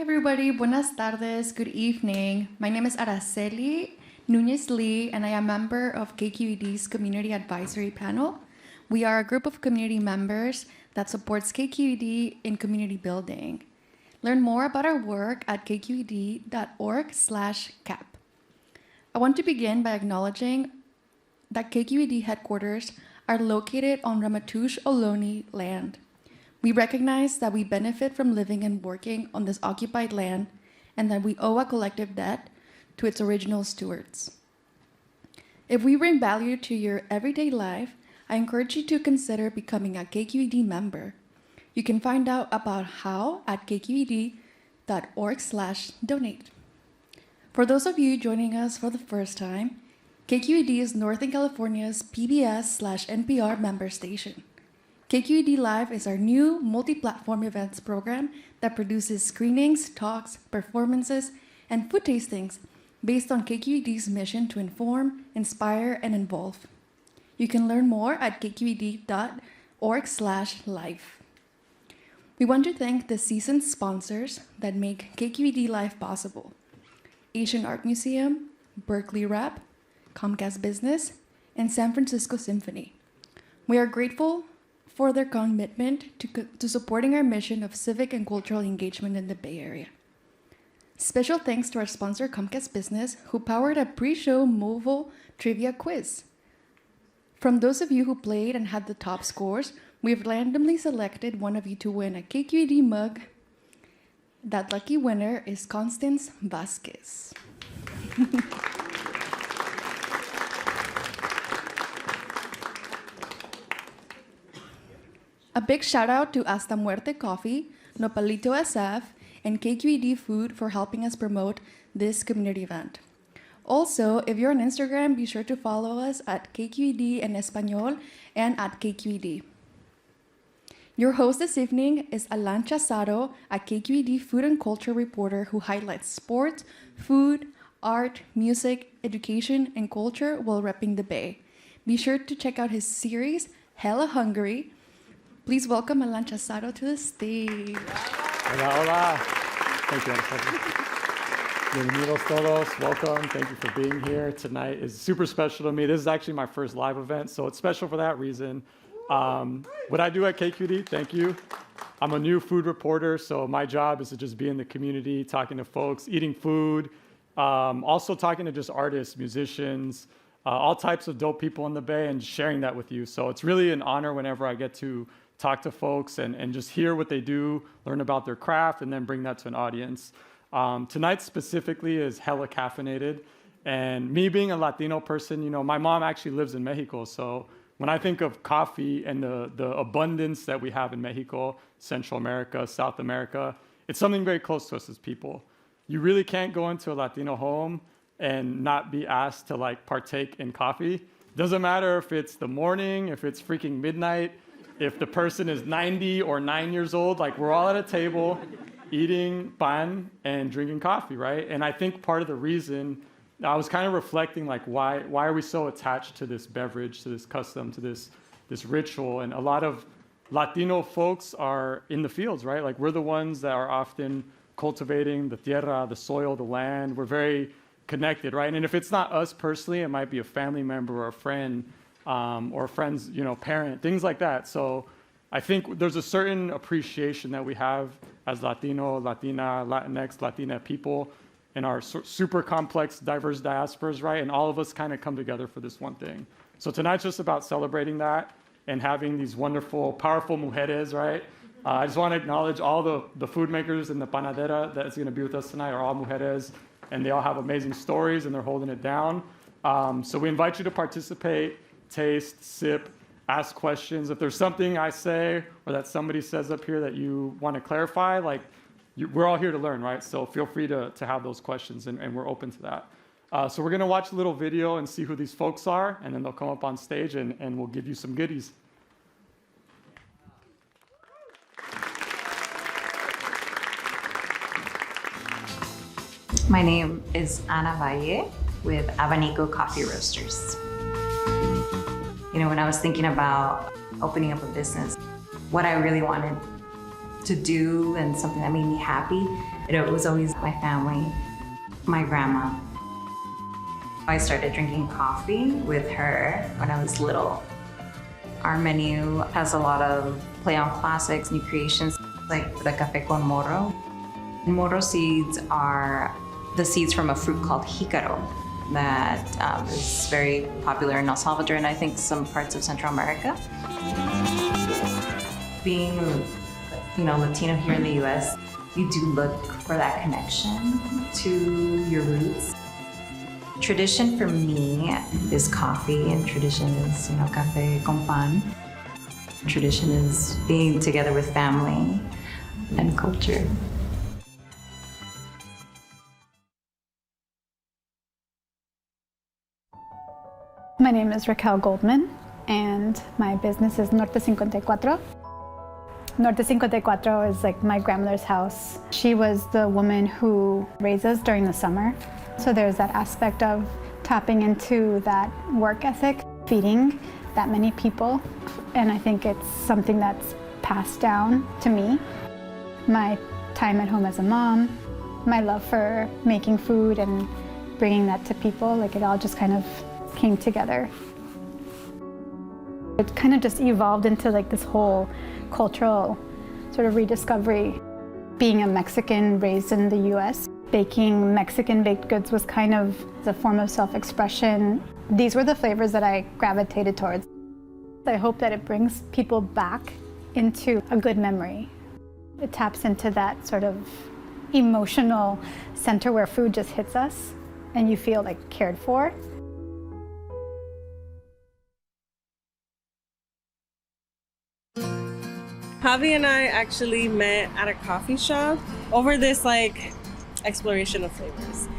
everybody. Buenas tardes. Good evening. My name is Araceli Nunez Lee, and I am a member of KQED's Community Advisory Panel. We are a group of community members that supports KQED in community building. Learn more about our work at kqed.org/cap. I want to begin by acknowledging that KQED headquarters are located on Ramaytush Ohlone land. We recognize that we benefit from living and working on this occupied land and that we owe a collective debt to its original stewards. If we bring value to your everyday life, I encourage you to consider becoming a KQED member. You can find out about how at kqed.org/donate. For those of you joining us for the first time, KQED is Northern California's PBS/NPR member station. KQED Live is our new multi-platform events program that produces screenings, talks, performances, and food tastings based on KQED's mission to inform, inspire, and involve. You can learn more at kqed.org/live. We want to thank the seasoned sponsors that make KQED Live possible: Asian Art Museum, Berkeley Rap, Comcast Business, and San Francisco Symphony. We are grateful for their commitment to supporting our mission of civic and cultural engagement in the Bay Area. Special thanks to our sponsor, Comcast Business, who powered a pre-show mobile trivia quiz. From those of you who played and had the top scores, we've randomly selected one of you to win a KQED mug. That lucky winner is Constance Vasquez. A big shout out to Hasta Muerte Coffee, Nopalito SF, and KQED Food for helping us promote this community event. Also, if you're on Instagram, be sure to follow us at KQED en Español and at KQED. Your host this evening is Alan Chazaro, a KQED food and culture reporter who highlights sports, food, art, music, education, and culture while repping the Bay. Be sure to check out his series, Hella Hungry. Please welcome Alan Chazaro to the stage. Hola, hola. Thank you, Alejandro. Bienvenidos todos. Welcome. Thank you for being here. Tonight is super special to me. This is actually my first live event, so it's special for that reason. What I do at KQED, thank you. I'm a new food reporter, so my job is to just be in the community, talking to folks, eating food, also talking to just artists, musicians, all types of dope people in the Bay and sharing that with you. So it's really an honor whenever I get to talk to folks and just hear what they do, learn about their craft, and then bring that to an audience. Tonight specifically is hella caffeinated. And me being a Latino person, you know, my mom actually lives in Mexico. So when I think of coffee and the abundance that we have in Mexico, Central America, South America, it's something very close to us as people. You really can't go into a Latino home and not be asked to like partake in coffee. Doesn't matter if it's the morning, if it's freaking midnight, if the person is 90 or 9 years old, like we're all at a table eating pan and drinking coffee, right? And I think part of the reason, I was kind of reflecting like why are we so attached to this beverage, to this custom, to this ritual? And a lot of Latino folks are in the fields, right? Like we're the ones that are often cultivating the tierra, the soil, the land. We're very connected, right? And if it's not us personally, it might be a family member or a friend, or a friend's, you know, parent, things like that. So I think there's a certain appreciation that we have as Latino, Latina, Latinx, Latina people in our super complex, diverse diasporas, right? And all of us kind of come together for this one thing. So tonight's just about celebrating that and having these wonderful, powerful mujeres, right? I just want to acknowledge all the food makers in the Panaderia that is going to be with us tonight are all mujeres, and they all have amazing stories, and they're holding it down. So we invite you to participate, taste, sip, ask questions. If there's something I say or that somebody says up here that you want to clarify, like we're all here to learn, right? So feel free to have those questions, and we're open to that. So we're going to watch a little video and see who these folks are, and then they'll come up on stage and we'll give you some goodies. My name is Ana Valle with Abanico Coffee Roasters. You know, when I was thinking about opening up a business, what I really wanted to do and something that made me happy It was always my family, my grandma. I started drinking coffee with her when I was little. Our menu has a lot of play on classics, new creations, like the Café con Morro. Morro seeds are the seeds from a fruit called jícaro that is very popular in El Salvador and I think some parts of Central America. Being, Latino here in the U.S., you do look for that connection to your roots. Tradition for me is coffee, and tradition is, café con pan. Tradition is being together with family and culture. My name is Raquel Goldman, and my business is Norte 54. Norte 54 is like my grandmother's house. She was the woman who raised us during the summer. So there's that aspect of tapping into that work ethic, feeding that many people. And I think it's something that's passed down to me. My time at home as a mom, my love for making food and bringing that to people, like it all just kind of came together. It kind of just evolved into like this whole cultural sort of rediscovery. Being a Mexican raised in the US, baking Mexican baked goods was kind of a form of self-expression. These were the flavors that I gravitated towards. I hope that it brings people back into a good memory. It taps into that sort of emotional center where food just hits us and you feel like cared for. Javi and I actually met at a coffee shop over this exploration of flavors.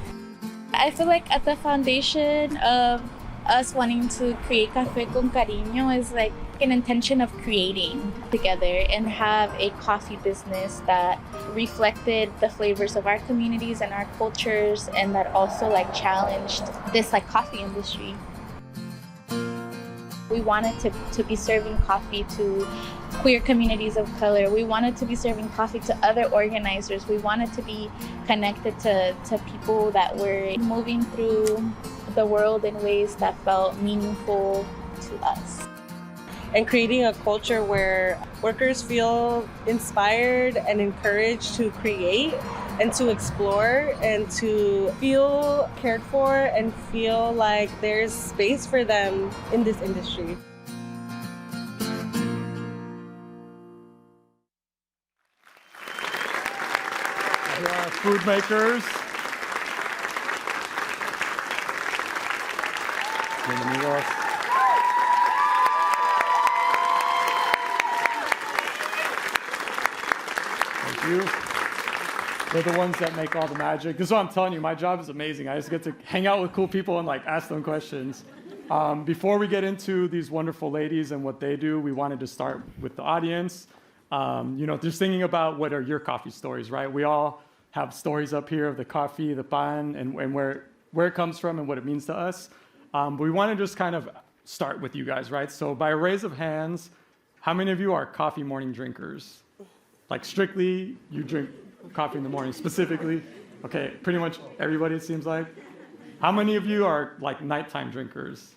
I feel like at the foundation of us wanting to create Café con Cariño is like an intention of creating together and have a coffee business that reflected the flavors of our communities and our cultures, and that also challenged this coffee industry. We wanted to be serving coffee to queer communities of color. We wanted to be serving coffee to other organizers. We wanted to be connected to people that were moving through the world in ways that felt meaningful to us. And creating a culture where workers feel inspired and encouraged to create and to explore and to feel cared for and feel like there's space for them in this industry. Food makers. Bienvenidos. Thank you. They're the ones that make all the magic. This is what I'm telling you, my job is amazing. I just get to hang out with cool people and ask them questions. Before we get into these wonderful ladies and what they do, we wanted to start with the audience. Just thinking about what are your coffee stories, right? We all have stories up here of the coffee, the pan, and where it comes from and what it means to us. But we want to just kind of start with you guys, right? So by a raise of hands, how many of you are coffee morning drinkers? Strictly, you drink coffee in the morning, specifically? Okay, pretty much everybody, it seems like. How many of you are nighttime drinkers?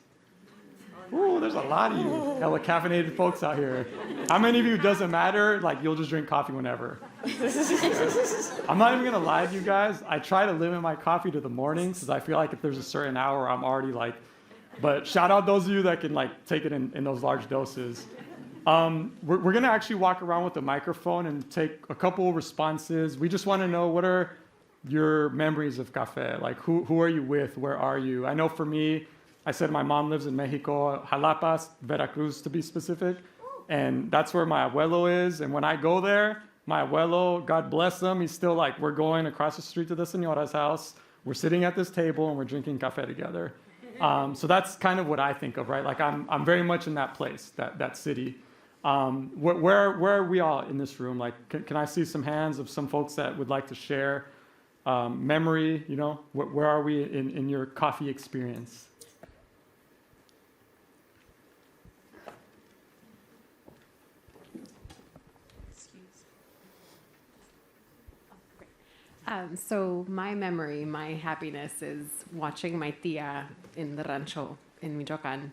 Ooh, there's a lot of you. Hella caffeinated folks out here. How many of you, doesn't matter, you'll just drink coffee whenever? I'm not even gonna lie to you guys. I try to limit my coffee to the mornings because I feel like if there's a certain hour, I'm already but shout out those of you that can take it in those large doses. We're gonna actually walk around with the microphone and take a couple responses. We just wanna know, what are your memories of Café? Who are you with? Where are you? I know for me, I said my mom lives in Mexico, Jalapa, Veracruz to be specific, and that's where my abuelo is. And when I go there, my abuelo, God bless him, he's still we're going across the street to the señora's house, we're sitting at this table and we're drinking café together. So that's kind of what I think of, right? I'm very much in that place, that city. Where are we all in this room? Can I see some hands of some folks that would like to share memory? Where are we in your coffee experience? So my memory, my happiness is watching my tía in the rancho in Michoacán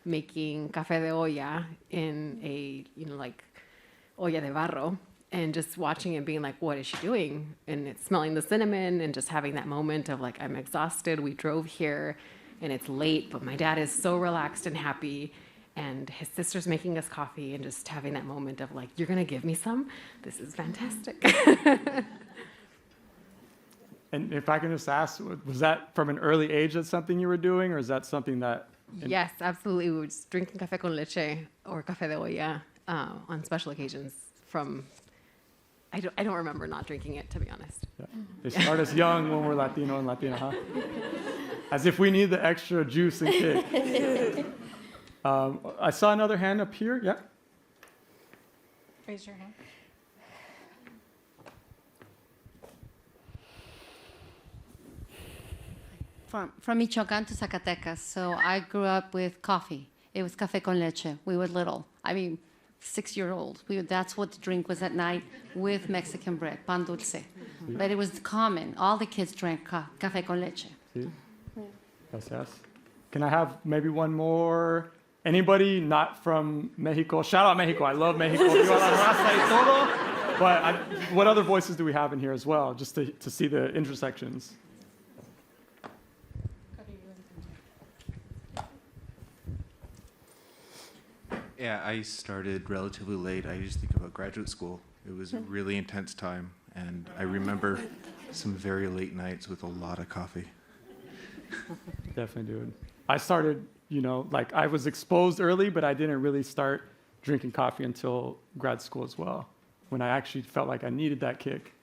making café de olla in a, like olla de barro, and just watching it being like, what is she doing? And it's smelling the cinnamon and just having that moment of like, I'm exhausted. We drove here and it's late, but my dad is so relaxed and happy. And his sister's making us coffee and just having that moment of like, you're going to give me some? This is fantastic. And if I can just ask, was that from an early age that's something you were doing, or is that something that... Yes, absolutely. We were just drinking café con leche or café de olla on special occasions from... I don't remember not drinking it, to be honest. Yeah. They start us young when we're Latino and Latina, huh? As if we need the extra juice and kick. I saw another hand up here. Yeah. Raise your hand. From Michoacán to Zacatecas, so I grew up with coffee. It was café con leche. We were little. I mean, 6-year-old. That's what the drink was at night with Mexican bread, pan dulce. But it was common. All the kids drank café con leche. Sí. Gracias. Can I have maybe one more? Anybody not from Mexico? Shout out Mexico. I love Mexico. Viva la raza y todo. But what other voices do we have in here as well, just to see the intersections? Yeah, I started relatively late. I just think about graduate school. It was a really intense time, and I remember some very late nights with a lot of coffee. Definitely, dude. I started, like I was exposed early, but I didn't really start drinking coffee until grad school as well, when I actually felt like I needed that kick.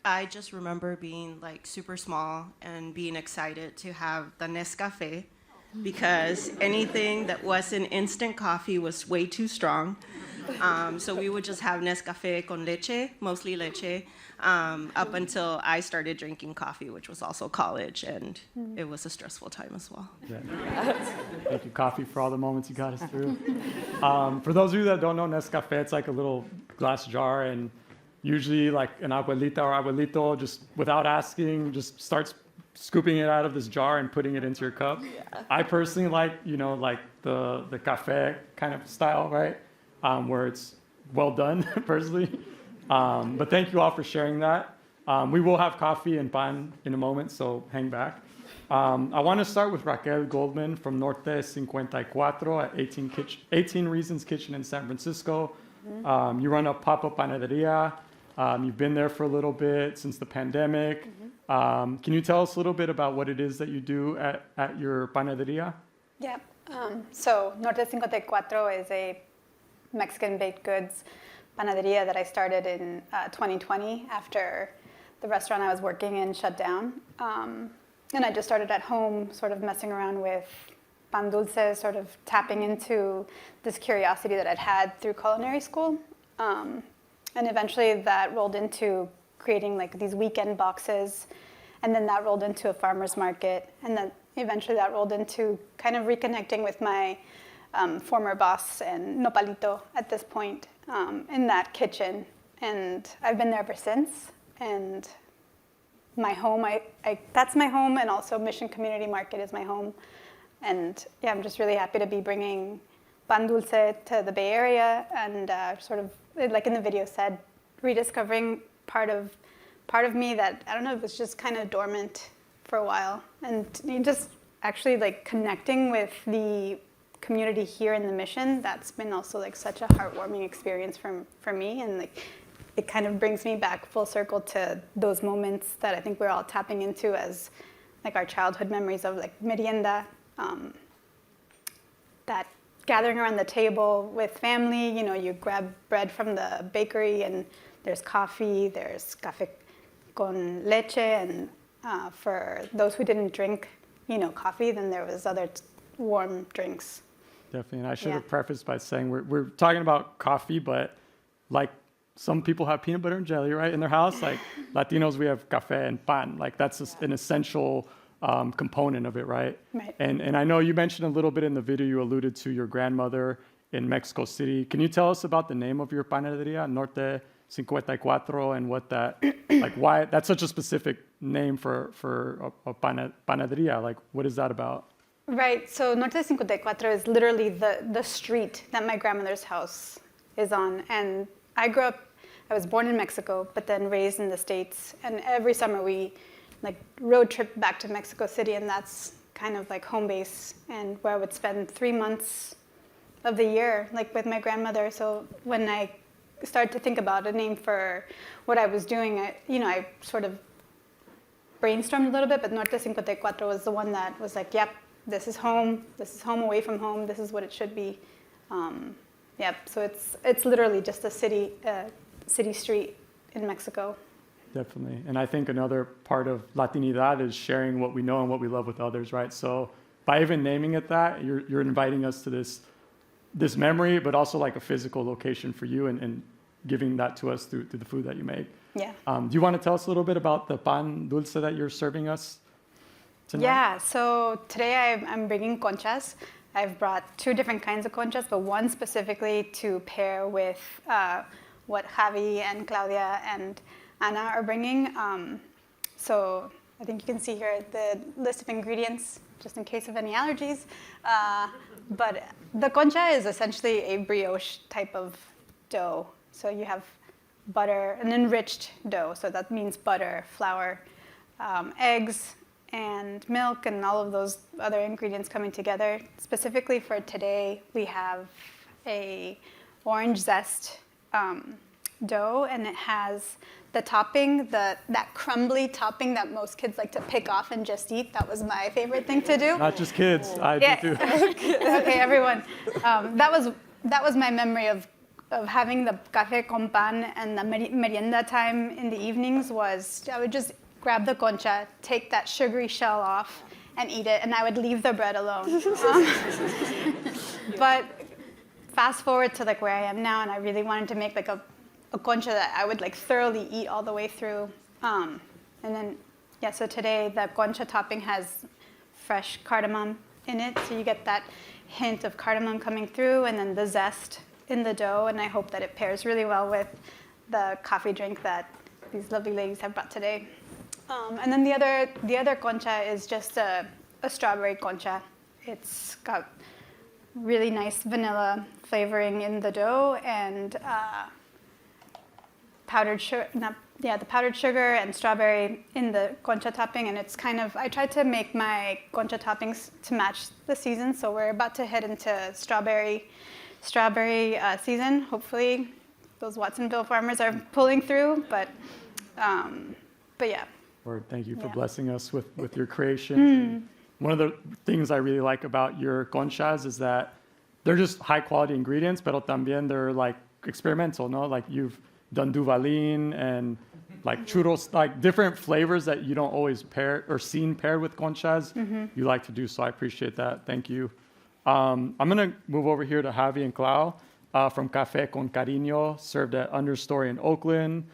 I just remember being like super small and being excited to have the Nescafe, because anything that wasn't instant coffee was way too strong. So we would just have Nescafe con leche, mostly leche, up until I started drinking coffee, which was also college, and it was a stressful time as well. Yeah. Thank you, coffee, for all the moments you got us through. For those of you that don't know Nescafe, it's like a little glass jar, and usually like an abuelita or abuelito, just without asking, just starts scooping it out of this jar and putting it into your cup. Yeah. I personally like, like the café kind of style, right? Where it's well done, personally. But thank you all for sharing that. We will have coffee and pan in a moment, so hang back. I want to start with Raquel Goldman from Norte 54 at 18 Reasons Kitchen in San Francisco. You run a pop-up Panaderia. You've been there for a little bit since the pandemic. Can you tell us a little bit about what it is that you do at your Panaderia? Yeah. So Norte 54 is a Mexican baked goods panaderia that I started in 2020 after the restaurant I was working in shut down. And I just started at home, sort of messing around with pan dulce, sort of tapping into this curiosity that I'd had through culinary school. And eventually that rolled into creating like these weekend boxes, and then that rolled into a farmer's market, and then eventually that rolled into kind of reconnecting with my former boss and Nopalito at this point in that kitchen, and I've been there ever since. And my home, that's my home, and also Mission Community Market is my home. And yeah, I'm just really happy to be bringing pan dulce to the Bay Area, and sort of, like in the video said, rediscovering part of me that, I don't know, was just kind of dormant for a while. And just actually like connecting with the community here in the Mission, that's been also like such a heartwarming experience for me. And like it kind of brings me back full circle to those moments that I think we're all tapping into as like our childhood memories of like merienda, that gathering around the table with family, you grab bread from the bakery and there's coffee, there's café con leche, and for those who didn't drink, coffee, then there was other warm drinks. Definitely, and I should have prefaced by saying we're talking about coffee, but like some people have peanut butter and jelly, right, in their house. Like Latinos, we have café and pan. Like that's an essential component of it, right? Right. And I know you mentioned a little bit in the video, you alluded to your grandmother in Mexico City. Can you tell us about the name of your panaderia, Norte 54 and what that, like why that's such a specific name for a panaderia. Like, what is that about? Right, so Norte 54 is literally the street that my grandmother's house is on. And I was born in Mexico, but then raised in the States. And every summer we like road trip back to Mexico City, and that's kind of like home base and where I would spend 3 months of the year, like with my grandmother. So when I started to think about a name for what I was doing, I sort of brainstormed a little bit, but Norte 54 was the one that was like, yep, this is home away from home, this is what it should be. So it's literally just a city street in Mexico. Definitely. And I think another part of Latinidad is sharing what we know and what we love with others, right? So by even naming it that, you're inviting us to this memory, but also like a physical location for you and giving that to us through the food that you make. Yeah. Do you want to tell us a little bit about the pan dulce that you're serving us tonight? Yeah, so today I'm bringing conchas. I've brought 2 different kinds of conchas, but one specifically to pair with what Javi and Claudia and Ana are bringing. So I think you can see here the list of ingredients, just in case of any allergies. But the concha is essentially a brioche type of dough. So you have butter, an enriched dough. So that means butter, flour, eggs, and milk, and all of those other ingredients coming together. Specifically for today, we have a orange zest dough, and it has the topping, that crumbly topping that most kids like to pick off and just eat. That was my favorite thing to do. Not just kids, I do too. Okay, everyone. That was my memory of having the café con pan and the merienda time in the evenings. Was I would just grab the concha, take that sugary shell off, and eat it, and I would leave the bread alone. But fast forward to like where I am now, and I really wanted to make like a concha that I would like thoroughly eat all the way through. And then, so today the concha topping has fresh cardamom in it, so you get that hint of cardamom coming through, and then the zest in the dough, and I hope that it pairs really well with the coffee drink that these lovely ladies have brought today. And then the other concha is just a strawberry concha. It's got really nice vanilla flavoring in the dough, and powdered sugar, the powdered sugar and strawberry in the concha topping. And it's kind of, I tried to make my concha toppings to match the season, so we're about to head into strawberry season. Hopefully those Watsonville farmers are pulling through, but yeah. Lord, thank you for blessing us with your creation. One of the things I really like about your conchas is that they're just high quality ingredients, pero también they're like experimental, no? Like you've done duvalin and like churros, like different flavors that you don't always pair or seen paired with conchas. You like to do, so I appreciate that. Thank you. I'm gonna move over here to Javi and Clau from Café Con Cariño, served at Understory in Oakland,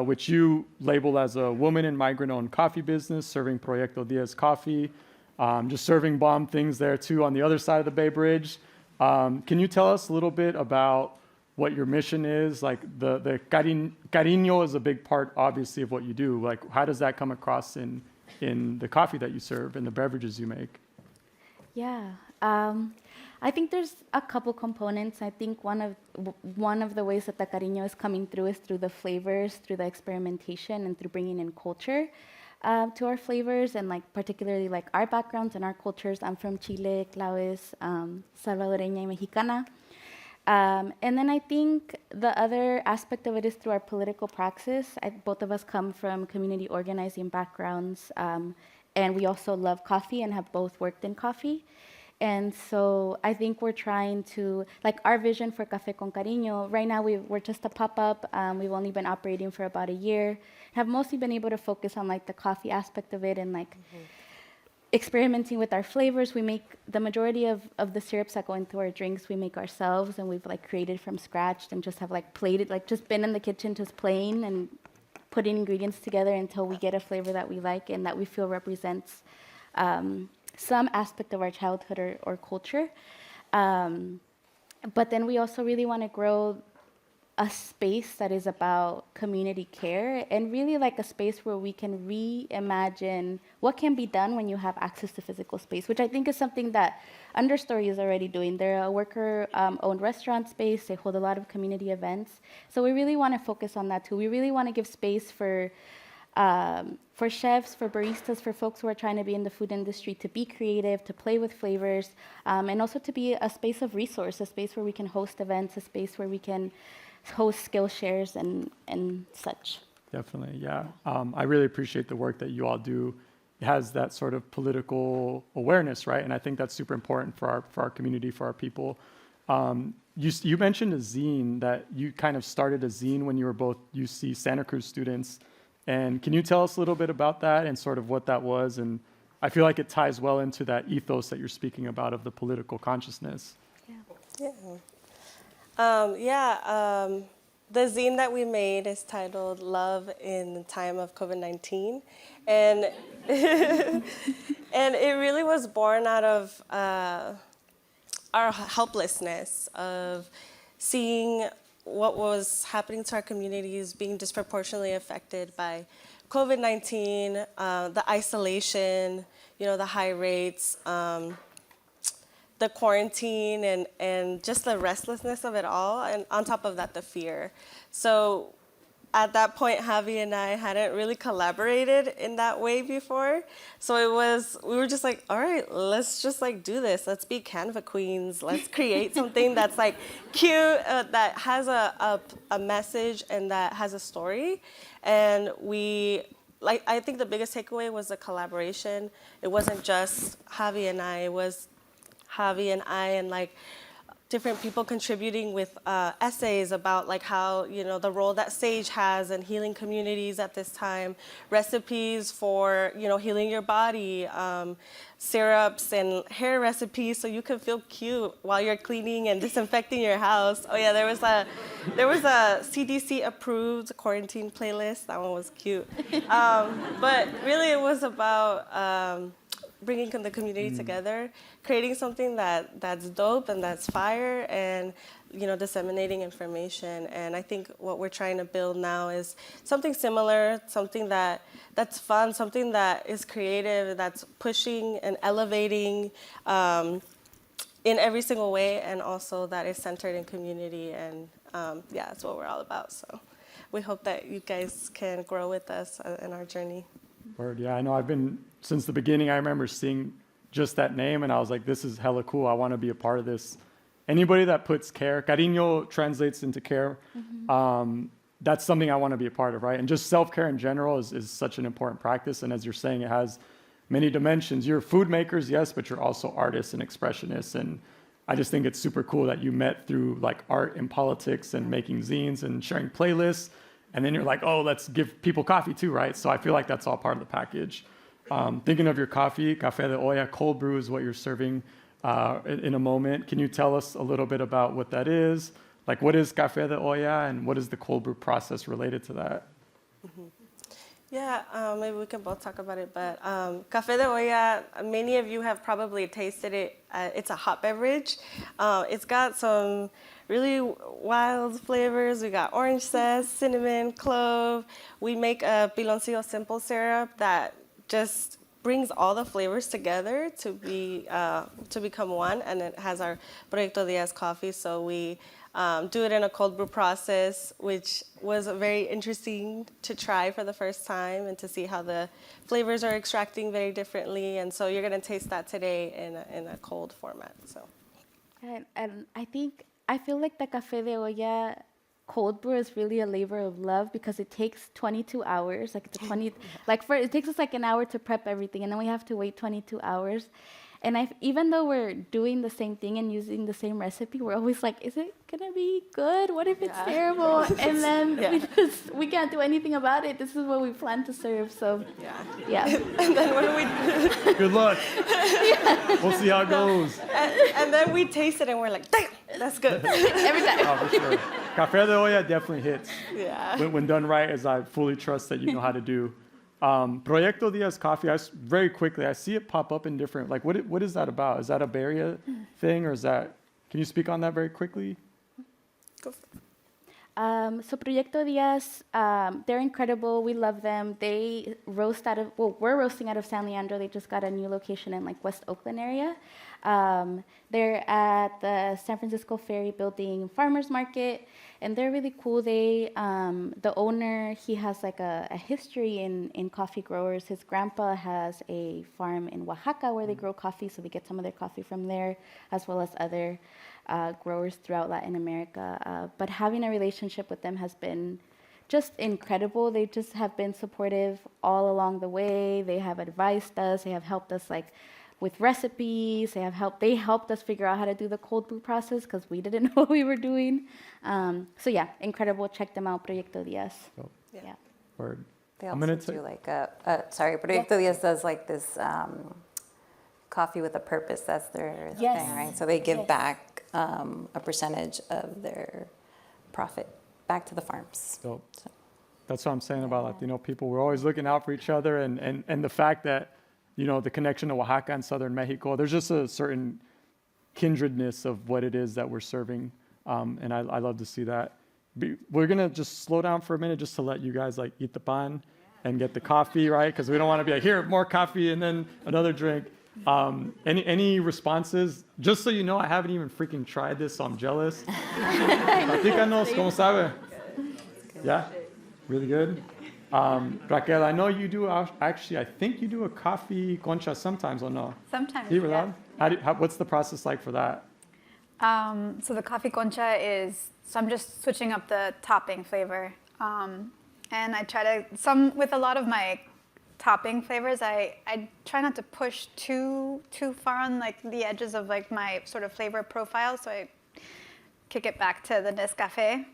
which you label as a woman in migrant-owned coffee business, serving Proyecto Diez coffee, just serving bomb things there too on the other side of the Bay Bridge. Can you tell us a little bit about what your mission is? Like the Cariño is a big part, obviously, of what you do. Like, how does that come across in the coffee that you serve and the beverages you make? Yeah, I think there's a couple components. I think one of the ways that the Cariño is coming through is through the flavors, through the experimentation, and through bringing in culture to our flavors, and like particularly like our backgrounds and our cultures. I'm from Chile, Clau is Salvadoreña y Mexicana. And then I think the other aspect of it is through our political praxis. Both of us come from community organizing backgrounds, and we also love coffee and have both worked in coffee. And so I think we're trying to, like our vision for Café Con Cariño, right now we're just a pop-up. We've only been operating for about a year. Have mostly been able to focus on like the coffee aspect of it and like experimenting with our flavors. We make the majority of the syrups that go into our drinks, we make ourselves, and we've like created from scratch and just have like plated, like just been in the kitchen just playing and putting ingredients together until we get a flavor that we like and that we feel represents some aspect of our childhood or culture. But then we also really want to grow a space that is about community care and really like a space where we can reimagine what can be done when you have access to physical space, which I think is something that Understory is already doing. They're a worker-owned restaurant space. They hold a lot of community events. So we really want to focus on that too. We really want to give space for chefs, for baristas, for folks who are trying to be in the food industry, to be creative, to play with flavors, and also to be a space of resource, a space where we can host events, a space where we can host skill shares and such. Definitely, yeah. I really appreciate the work that you all do. It has that sort of political awareness, right? And I think that's super important for our community, for our people. You mentioned a zine, that you kind of started a zine when you were both UC Santa Cruz students. And can you tell us a little bit about that and sort of what that was? And I feel like it ties well into that ethos that you're speaking about of the political consciousness. The zine that we made is titled Love in the Time of COVID-19. And, and it really was born out of our helplessness of seeing what was happening to our communities being disproportionately affected by COVID-19, the isolation, the high rates, the quarantine, and just the restlessness of it all, and on top of that, the fear. So at that point, Javi and I hadn't really collaborated in that way before. So we were just like, all right, let's just like do this. Let's be Canva queens. Let's create something that's like cute, that has a message and that has a story. And I think the biggest takeaway was the collaboration. It wasn't just Javi and I, it was Javi and I and like different people contributing with essays about like how, the role that sage has in healing communities at this time, recipes for, healing your body, syrups and hair recipes so you can feel cute while you're cleaning and disinfecting your house. Oh yeah, there was a CDC approved quarantine playlist. That one was cute. But really it was about bringing the community together, creating something that's dope and that's fire, and disseminating information. And I think what we're trying to build now is something similar, something that's fun, something that is creative, that's pushing and elevating in every single way, and also that is centered in community. And that's what we're all about. So we hope that you guys can grow with us in our journey. Word, yeah, I know. Since the beginning, I remember seeing just that name, and I was like, this is hella cool. I want to be a part of this. Anybody that puts care, Cariño translates into care. Mm-hmm. That's something I want to be a part of, right? And just self-care in general is such an important practice. And as you're saying, it has many dimensions. You're food makers, yes, but you're also artists and expressionists. And I just think it's super cool that you met through like art and politics and making zines and sharing playlists. And then you're like, oh, let's give people coffee too, right? So I feel like that's all part of the package. Thinking of your coffee, Café de Olla, cold brew is what you're serving in a moment. Can you tell us a little bit about what that is? Like, what is Café de Olla and what is the cold brew process related to that? Mm-hmm. Yeah, maybe we can both talk about it. But Café de Olla, many of you have probably tasted it. It's a hot beverage. It's got some really wild flavors. We got orange zest, cinnamon, clove. We make a piloncillo simple syrup that just brings all the flavors together to become one, and it has our Proyecto Diaz coffee. So we do it in a cold brew process, which was very interesting to try for the first time and to see how the flavors are extracting very differently. And so you're going to taste that today in a cold format. So, and I feel like the Café de Olla cold brew is really a labor of love because it takes 22 hours. It takes us like an hour to prep everything, and then we have to wait 22 hours. And even though we're doing the same thing and using the same recipe, we're always like, is it gonna be good? What if it's terrible? And then we can't do anything about it. This is what we plan to serve. So yeah. And then what do we? Good luck. We'll see how it goes. And then we taste it and we're like, damn, that's good. Every time. Oh, for sure. Café de Olla definitely hits. Yeah. When done right, as I fully trust that you know how to do. Proyecto Diaz Coffee, very quickly, I see it pop up in different, like, what is that about? Is that a Bay Area thing, or can you speak on that very quickly? Go for So Proyecto Diaz, they're incredible. We love them. They roast out of, well, we're roasting out of San Leandro. They just got a new location in like West Oakland area. They're at the San Francisco Ferry Building Farmers Market, and they're really cool. They, the owner, he has like a history in coffee growers. His grandpa has a farm in Oaxaca where they grow coffee, so they get some of their coffee from there, as well as other growers throughout Latin America. But having a relationship with them has been just incredible. They just have been supportive all along the way. They have advised us. They have helped us like with recipes. They helped us figure out how to do the cold brew process because we didn't know what we were doing. So yeah, incredible. Check them out, Proyecto Diaz. Cool. Yeah. Word. They I'm also gonna do like Proyecto Diaz does like this coffee with a purpose. That's their Yes. thing, right? So they give Yes. back a percentage of their profit back to the farms. Dope. That's what I'm saying about Latino people. We're always looking out for each other, and the fact that, you know, the connection to Oaxaca and southern Mexico, there's just a certain kindredness of what it is that we're serving, and I love to see that. We're gonna just slow down for a minute just to let you guys like eat the pan and get the coffee, right? Because we don't want to be like, here, more coffee and then another drink. Any responses? Just so you know, I haven't even freaking tried this, so I'm jealous. Platícanos, ¿cómo sabe? Yeah, really good. Raquel, I know you do, actually, I think you do a coffee concha sometimes, or no? Sometimes, Yeah. yeah. What's the process like for that? So the coffee concha is, so I'm just switching up the topping flavor. And I try to, with a lot of my topping flavors, I try not to push too far on like the edges of like my sort of flavor profile, so I kick it back to the Nescafe.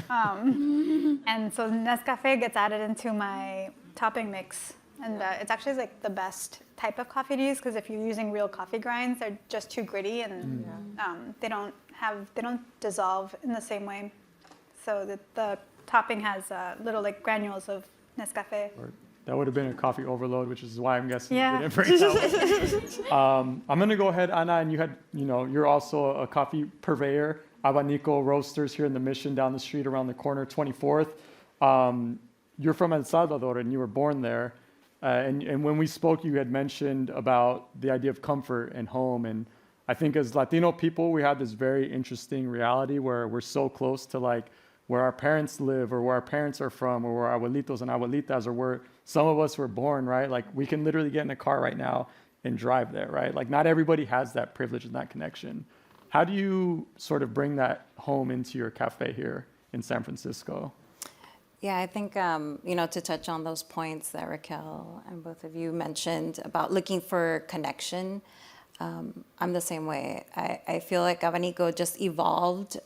And so Nescafe gets added into my topping mix, and it's actually like the best type of coffee to use because if you're using real coffee grinds, they're just too gritty and they don't dissolve in the same way. So the topping has little like granules of Nescafe. That would have been a coffee overload, which is why I'm guessing Yeah. you didn't bring that one. I'm gonna go ahead, Ana, and you're also a coffee purveyor. Abanico Roasters here in the Mission down the street around the corner, 24th. You're from El Salvador and you were born there. And when we spoke, you had mentioned about the idea of comfort and home. And I think as Latino people, we have this very interesting reality where we're so close to like where our parents live or where our parents are from or where our abuelitos and abuelitas or where some of us were born, right? Like we can literally get in a car right now and drive there, right? Like not everybody has that privilege and that connection. How do you sort of bring that home into your cafe here in San Francisco? Yeah, I think, to touch on those points that Raquel and both of you mentioned about looking for connection, I'm the same way. I feel like Abanico just evolved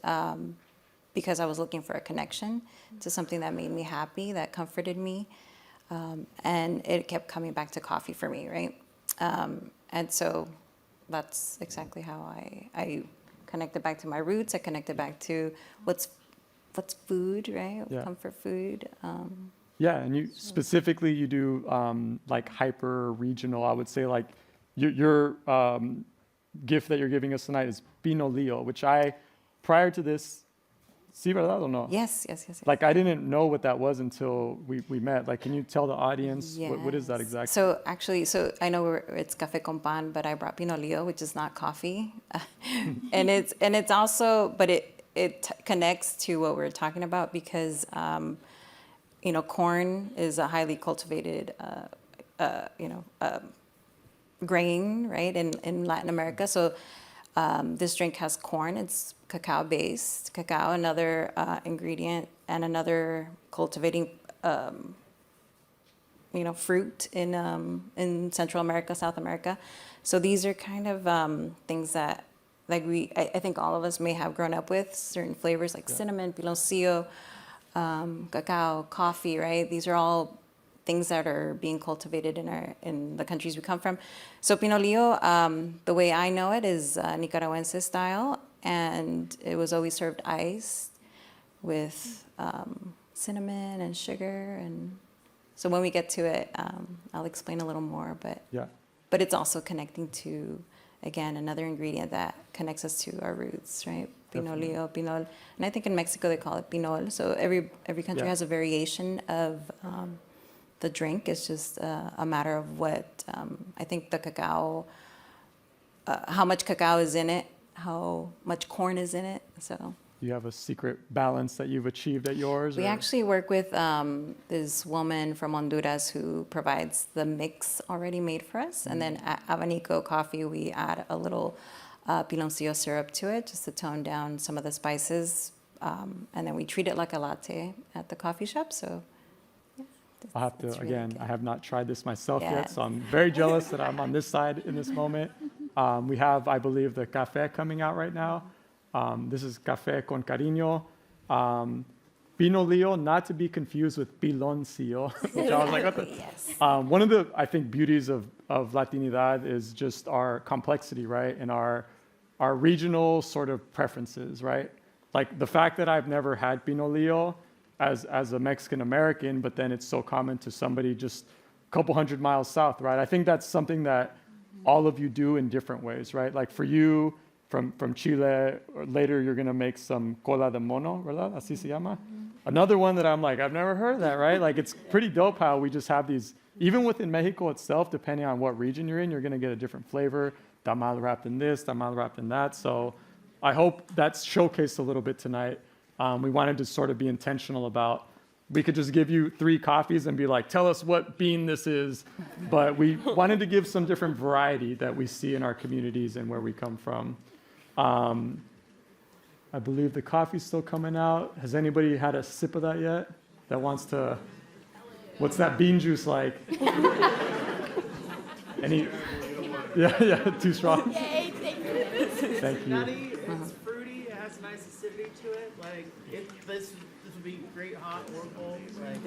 because I was looking for a connection to something that made me happy, that comforted me, and it kept coming back to coffee for me, right? And so that's exactly how I connected back to my roots. I connected back to what's food, right? Yeah. Comfort food. Yeah, and you specifically you do like hyper regional. I would say like your gift that you're giving us tonight is Pino Leo, which I prior to this, sí, verdad o no? Yes. Like I didn't know what that was until we met. Like, can you tell the audience what is that exactly? So actually, I know it's café con pan, but I brought Pino Leo, which is not coffee, and it's also, but it connects to what we're talking about because corn is a highly cultivated grain, right, in Latin America. So this drink has corn. It's cacao based. Cacao, another ingredient, and another cultivating fruit in Central America, South America. So these are kind of things that like I think all of us may have grown up with, certain flavors like cinnamon, piloncillo, cacao, coffee, right? These are all things that are being cultivated in the countries we come from. So Pino Leo, the way I know it is Nicaragüense style, and it was always served iced with cinnamon and sugar. And so when we get to it, I'll explain a little more. But it's also connecting to again, another ingredient that connects us to our roots, right? Definitely. Pinolillo, pinol. And I think in Mexico they call it pinol. So every country Yeah. has a variation of the drink. It's just a matter of what, I think the cacao, how much cacao is in it, how much corn is in it, so. You have a secret balance that you've achieved at yours? We or- actually work with this woman from Honduras who provides the mix already made for us. And then at Abanico coffee, we add a little piloncillo syrup to it just to tone down some of the spices. And then we treat it like a latte at the coffee shop. So yeah, I'll have to, it's really again, good. I have not tried this myself Yeah. yet, so I'm very jealous that I'm on this side in this moment. We have, I believe, the Café coming out right now. This is Café con Cariño. Pinolillo, not to be confused with piloncillo, which I was like, what the? Yes. One of the, I think, beauties of Latinidad is just our complexity, right? And our regional sort of preferences, right? Like the fact that I've never had Pinolillo as a Mexican American, but then it's so common to somebody just a couple hundred miles south, right? I think that's something that all of you do in different ways, right? Like for you, from Chile, or later you're gonna make some cola de mono, ¿verdad? Así se llama. Another one that I'm like, I've never heard of that, right? Like it's pretty dope how we just have these, even within Mexico itself, depending on what region you're in, you're gonna get a different flavor, tamal wrapped in this, tamal wrapped in that. So I hope that's showcased a little bit tonight. We wanted to sort of be intentional about, we could just give you 3 coffees and be like, tell us what bean this is. But we wanted to give some different variety that we see in our communities and where we come from. I believe the coffee's still coming out. Has anybody had a sip of that yet? That wants to, what's that bean juice like? Any, yeah, too strong? Yay, thank you. Thank you. Nutty, it's fruity, it has a nice acidity to it. Like this would be great hot or cold. Like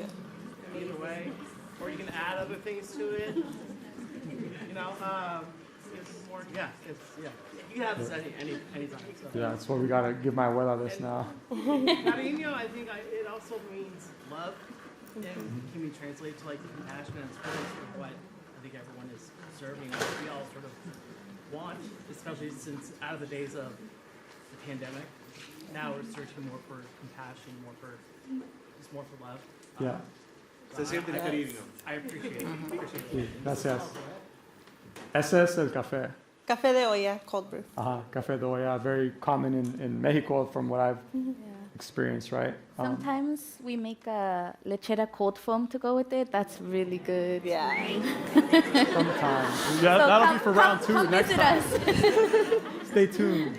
either way, or you can add other things to it. You know, it's more. Yeah, it's yeah. You can have this anytime. So. Yeah, that's what we gotta give my abuela this now. Cariño, I think it also means love, and can be translated to like compassion and support for what I think everyone is serving. We all sort of want, especially since out of the days of the pandemic, now we're searching more for compassion, just more for love. Yeah. So I appreciate it. Sí, gracias. Ese es el café. Café de olla, cold brew. Café de olla, very common in Mexico from what I've experienced, right? Sometimes we make a lechera cold foam to go with it. That's really good. Yeah. Sometimes. Yeah, that'll be for round 2 come next visit time. us. Stay tuned.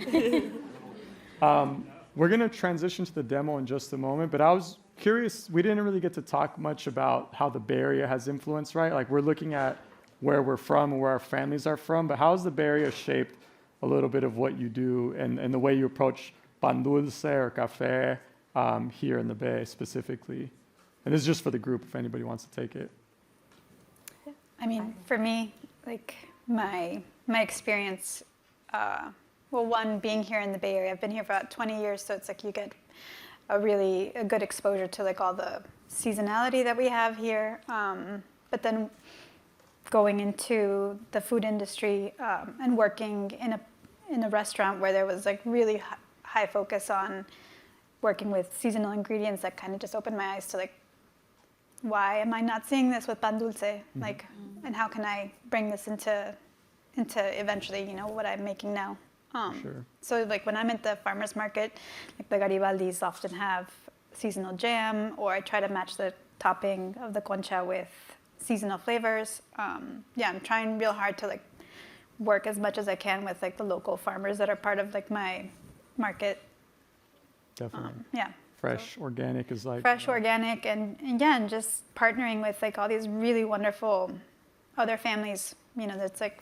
We're going to transition to the demo in just a moment, but I was curious, we didn't really get to talk much about how the Bay Area has influence, right? Like we're looking at where we're from and where our families are from, but how has the Bay Area shaped a little bit of what you do and the way you approach pan dulce or café here in the Bay specifically? And this is just for the group if anybody wants to take it. I mean, for me, like my experience, well, one, being here in the Bay Area, I've been here for about 20 years, so it's like you get a good exposure to like all the seasonality that we have here. But then going into the food industry and working in a restaurant where there was like really high focus on working with seasonal ingredients, that kind of just opened my eyes to like, why am I not seeing this with pan dulce? Like, and how can I bring this into eventually, you know, what I'm making now? Sure. So like when I'm at the farmer's market, like the Garibaldis often have seasonal jam, or I try to match the topping of the concha with seasonal flavors. Yeah, I'm trying real hard to like work as much as I can with like the local farmers that are part of like my market. Definitely. Yeah. Fresh, organic is like... Fresh, organic, and again, just partnering with like all these really wonderful other families, you know, that's like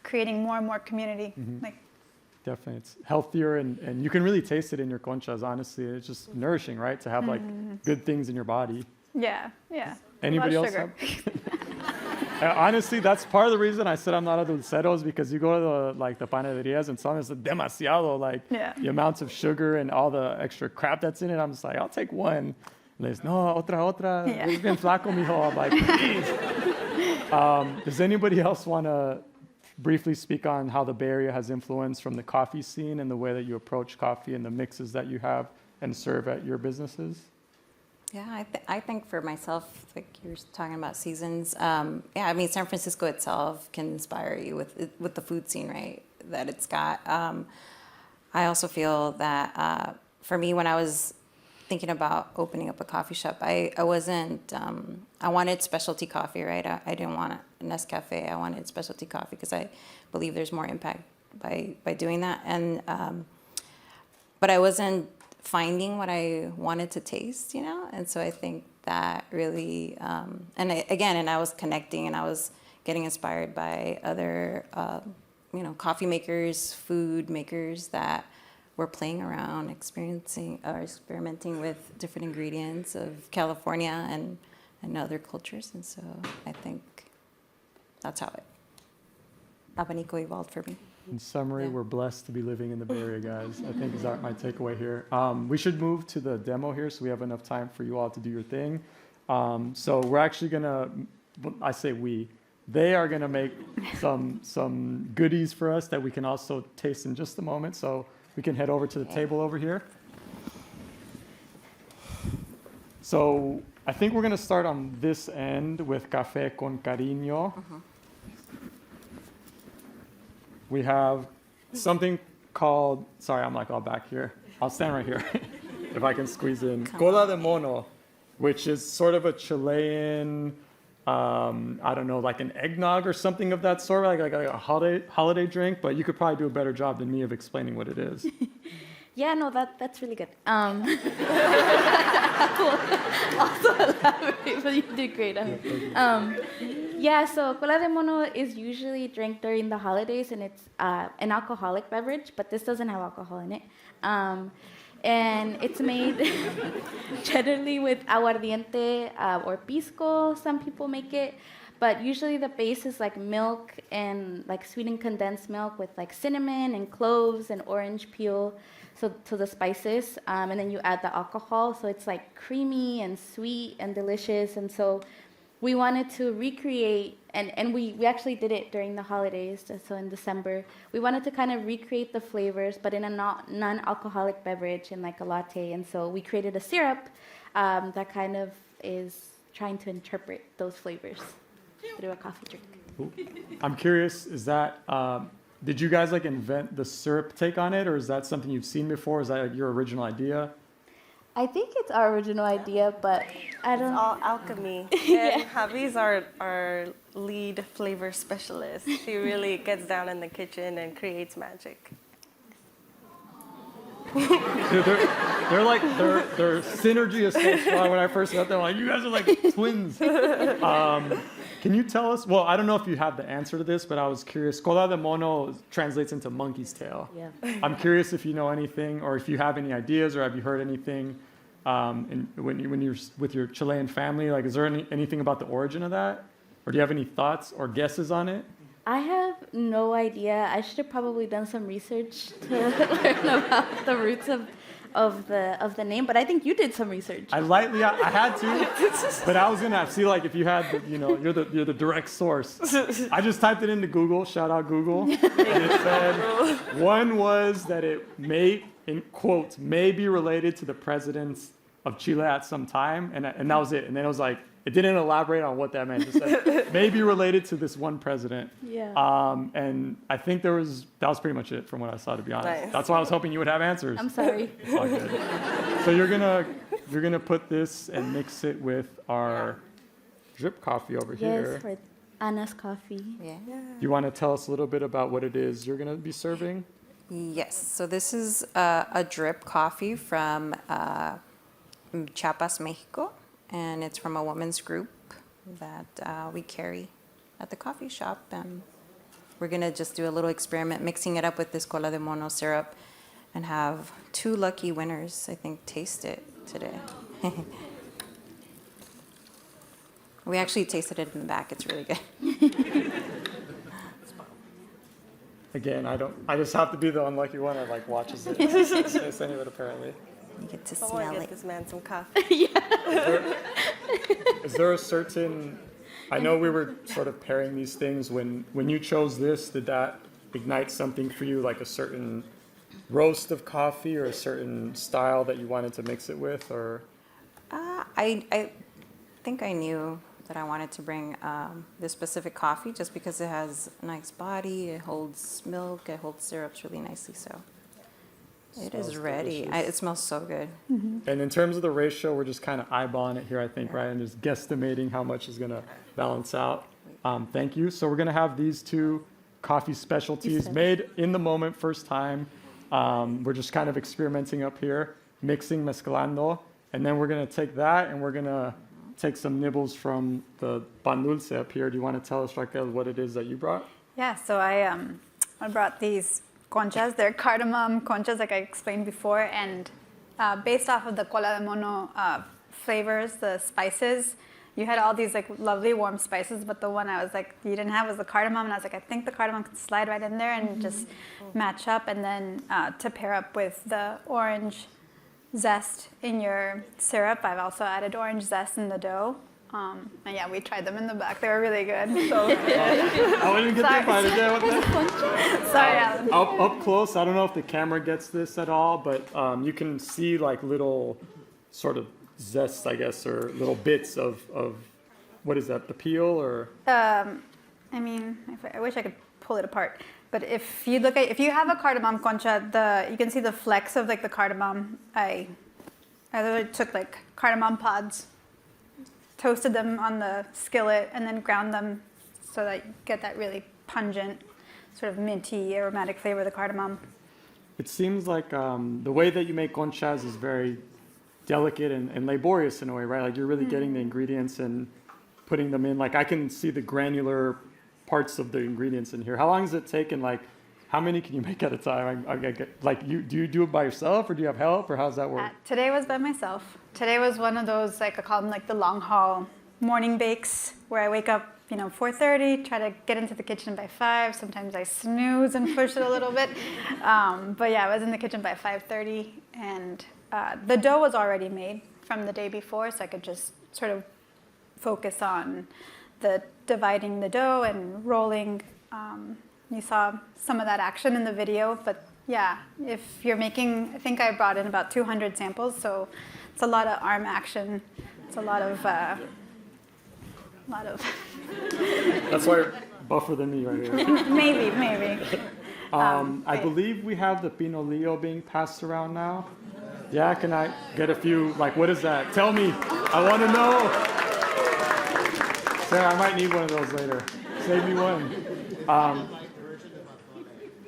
creating more and more community. Like, definitely, it's healthier and you can really taste it in your conchas, honestly. It's just nourishing, right? To have like good things in your body. yeah. Anybody A lot else of have? Honestly, that's part of the reason I said I'm not a dulcero, is because you go to the panaderias and some is demasiado, like the amounts of sugar and all the extra crap that's in it. I'm just like, I'll take one. And there's no, otra. Es bien flaco, mijo. I'm like, please. Does anybody else want to briefly speak on how the Bay Area has influenced from the coffee scene and the way that you approach coffee and the mixes that you have and serve at your businesses? Yeah, I think for myself, like you were talking about seasons, yeah, I mean, San Francisco itself can inspire you with the food scene, right, that it's got. I also feel that for me, when I was thinking about opening up a coffee shop, I wasn't, I wanted specialty coffee, right? I didn't want a Nescafe. I wanted specialty coffee because I believe there's more impact by doing that. And, but I wasn't finding what I wanted to taste, you know? And so I think that really, and I was connecting and I was getting inspired by other, you know, coffee makers, food makers that were playing around, experimenting with different ingredients of California and other cultures. And so I think that's how Abanico evolved for me. In summary, we're blessed to be living in the Bay Area, guys. I think is my takeaway here. We should move to the demo here so we have enough time for you all to do your thing. So we're actually gonna, I say we, they are gonna make some goodies for us that we can also taste in just a moment. So we can head over to the table over here. So I think we're gonna start on this end with Café con Cariño. We have something called, sorry, I'm like all back here. I'll stand right here if I can squeeze in. Cola de mono, which is sort of a Chilean, I don't know, like an eggnog or something of that sort, like a holiday drink, but you could probably do a better job than me of explaining what it is. Yeah, no, that's really good. Also elaborate, but you did great. Yeah, so cola de mono is usually drank during the holidays, and it's an alcoholic beverage, but this doesn't have alcohol in it. And it's made generally with aguardiente or pisco, some people make it. But usually the base is like milk and like sweetened condensed milk with like cinnamon and cloves and orange peel, so to the spices. And then you add the alcohol, so it's like creamy and sweet and delicious. And so we wanted to recreate, and we actually did it during the holidays, so in December. We wanted to kind of recreate the flavors, but in a non-alcoholic beverage, in like a latte. And so we created a syrup that kind of is trying to interpret those flavors through a coffee drink. Cool. I'm curious, is that, did you guys like invent the syrup take on it, or is that something you've seen before? Is that like your original idea? I think it's our original idea, but I don't. It's all alchemy. And Javi's our lead flavor specialist. She really gets down in the kitchen and creates magic. Their synergy is so strong. When I first met them, I'm like, you guys are like twins. Can you tell us? Well, I don't know if you have the answer to this, but I was curious. Cola de mono translates into monkey's tail. Yeah. I'm curious if you know anything, or if you have any ideas, or have you heard anything when you're with your Chilean family? Like, is there anything about the origin of that, or do you have any thoughts or guesses on it? I have no idea. I should have probably done some research to learn about the roots of the name, but I think you did some research. I had to, but I was gonna see like if you had, you're the direct source. I just typed it into Google. Shout out Google, and it said one was that it may, in quotes, may be related to the presidents of Chile at some time, and that was it. And then it was like, it didn't elaborate on what that meant. It said may be related to this one president. Yeah. And I think that was pretty much it from what I saw, to be honest. Nice. That's why I was hoping you would have answers. I'm sorry. It's all good. So you're gonna put this and mix it with our drip coffee over here. Yes, for Anna's coffee. Yeah. You want to tell us a little bit about what it is you're gonna be serving? Yes, so this is a drip coffee from Chiapas, Mexico, and it's from a women's group that we carry at the coffee shop. And we're gonna just do a little experiment, mixing it up with this cola de mono syrup, and have 2 lucky winners, I think, taste it today. We actually tasted it in the back. It's really good. Again, I just have to be the unlucky one that like watches it. Taste any of it, apparently. You get to I want smell to get it. this man some coffee. Is there a certain I know we were sort of pairing these things. When you chose this, did that ignite something for you, like a certain roast of coffee or a certain style that you wanted to mix it with, or? I think I knew that I wanted to bring this specific coffee just because it has a nice body, it holds milk, it holds syrups really nicely, so it is ready. It smells so good. And in terms of the ratio, we're just kind of eyeballing it here, I think, right? And just guesstimating how much is going to balance out. Thank you. So we're going to have these two coffee specialties made in the moment, first time. We're just kind of experimenting up here, mixing, mezclando. And then we're going to take that and we're going to take some nibbles from the pan dulce up here. Do you want to tell us, Raquel, what it is that you brought? Yeah, so I brought these conchas. They're cardamom conchas, like I explained before, and based off of the cola de mono flavors, the spices, you had all these like lovely warm spices, but the one I was like, you didn't have was the cardamom, and I was like, I think the cardamom can slide right in there and just match up, and then to pair up with the orange zest in your syrup, I've also added orange zest in the dough. And yeah, we tried them in the back. They were really good. So I didn't get that part again. Sorry, Alan. Up close, I don't know if the camera gets this at all, but you can see like little sort of zest, I guess, or little bits of what is that, the peel or? I mean, I wish I could pull it apart. But if you have a cardamom concha, you can see the flecks of like the cardamom. I literally took like cardamom pods, toasted them on the skillet, and then ground them so that you get that really pungent, sort of minty, aromatic flavor of the cardamom. It seems like the way that you make conchas is very delicate and laborious in a way, right? Like you're really getting the ingredients and putting them in. Like I can see the granular parts of the ingredients in here. How long does it take, and like how many can you make at a time? Do you do it by yourself, or do you have help, or how does that work? Today was by myself. Today was one of those, like I call them like the long haul morning bakes, where I wake up 4:30, try to get into the kitchen by 5. Sometimes I snooze and push it a little bit. But yeah, I was in the kitchen by 5:30, and the dough was already made from the day before, so I could just sort of focus on the dividing the dough and rolling. You saw some of that action in the video, but yeah, if you're making, I think I brought in about 200 samples, so it's a lot of arm action. It's a lot of. That's why you're buffer than me right here. maybe. I believe we have the pinolillo being passed around now. Yeah, can I get a few, like what is that? Tell me, I want to know. Sarah, I might need one of those later. Save me one.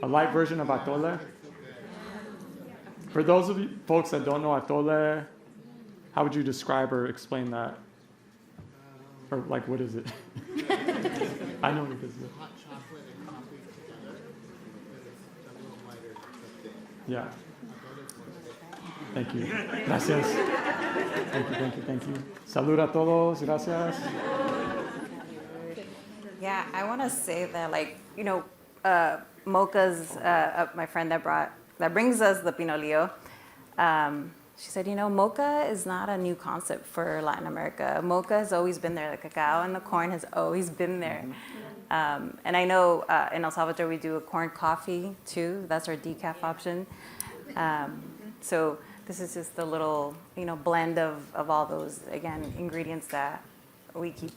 A light version of atole. For those of you folks that don't know atole, how would you describe or explain that? Or like, what is it? I know what it is. Hot chocolate and coffee together. It's a little lighter, but thick. Yeah. Thank you. Gracias. Thank you. Salud a todos. Gracias. Yeah, I want to say that, like, Mocha's my friend that brings us the pinolillo. She said, mocha is not a new concept for Latin America. Mocha has always been there. The cacao and the corn has always been there. And I know in El Salvador we do a corn coffee too. That's our decaf option. So this is just a little, blend of all those, again, ingredients that we keep,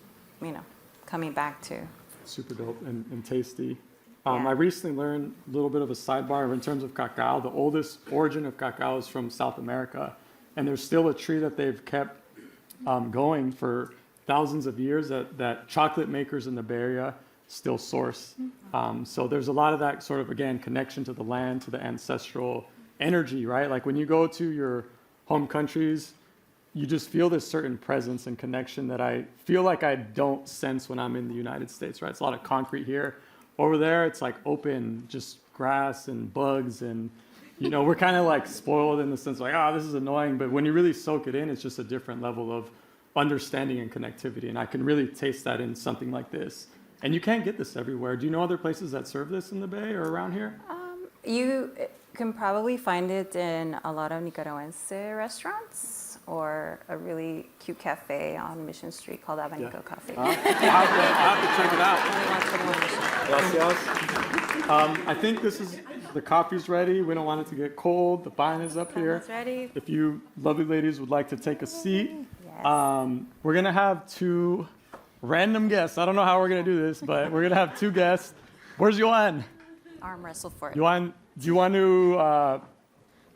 coming back to. Super dope and tasty. Yeah. I recently learned a little bit of a sidebar in terms of cacao. The oldest origin of cacao is from South America, and there's still a tree that they've kept going for thousands of years that chocolate makers in the Bay Area still source. So there's a lot of that sort of, again, connection to the land, to the ancestral energy, right? Like when you go to your home countries, you just feel this certain presence and connection that I feel like I don't sense when I'm in the United States, right? It's a lot of concrete here. Over there, it's like open, just grass and bugs, and we're kind of like spoiled in the sense like, this is annoying. But when you really soak it in, it's just a different level of understanding and connectivity. And I can really taste that in something like this. And you can't get this everywhere. Do you know other places that serve this in the Bay or around here? You can probably find it in a lot of Nicaragüense restaurants or a really cute cafe on Mission Street called Abanico Cafe. I'll have to check it out. Gracias. I think the coffee's ready. We don't want it to get cold. The vine is up here. It's ready. If you lovely ladies would like to take a seat, Yes. we're gonna have two random guests. I don't know how we're gonna do this, but we're gonna have two guests. Where's Joanne? Arm wrestle for it. Joanne, do you want to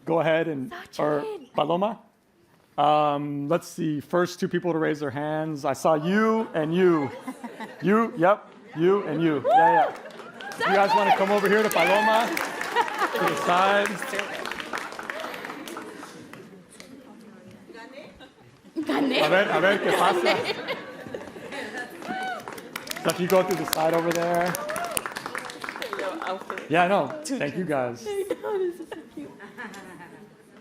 go ahead or Paloma? Let's see. First two people to raise their hands. I saw you and you. You, yep. You and you. Yeah. You guys want to come over here to Paloma? To the side. A ver, ¿qué pasa? So if you go through the side over there. Yeah, no. Thank you guys.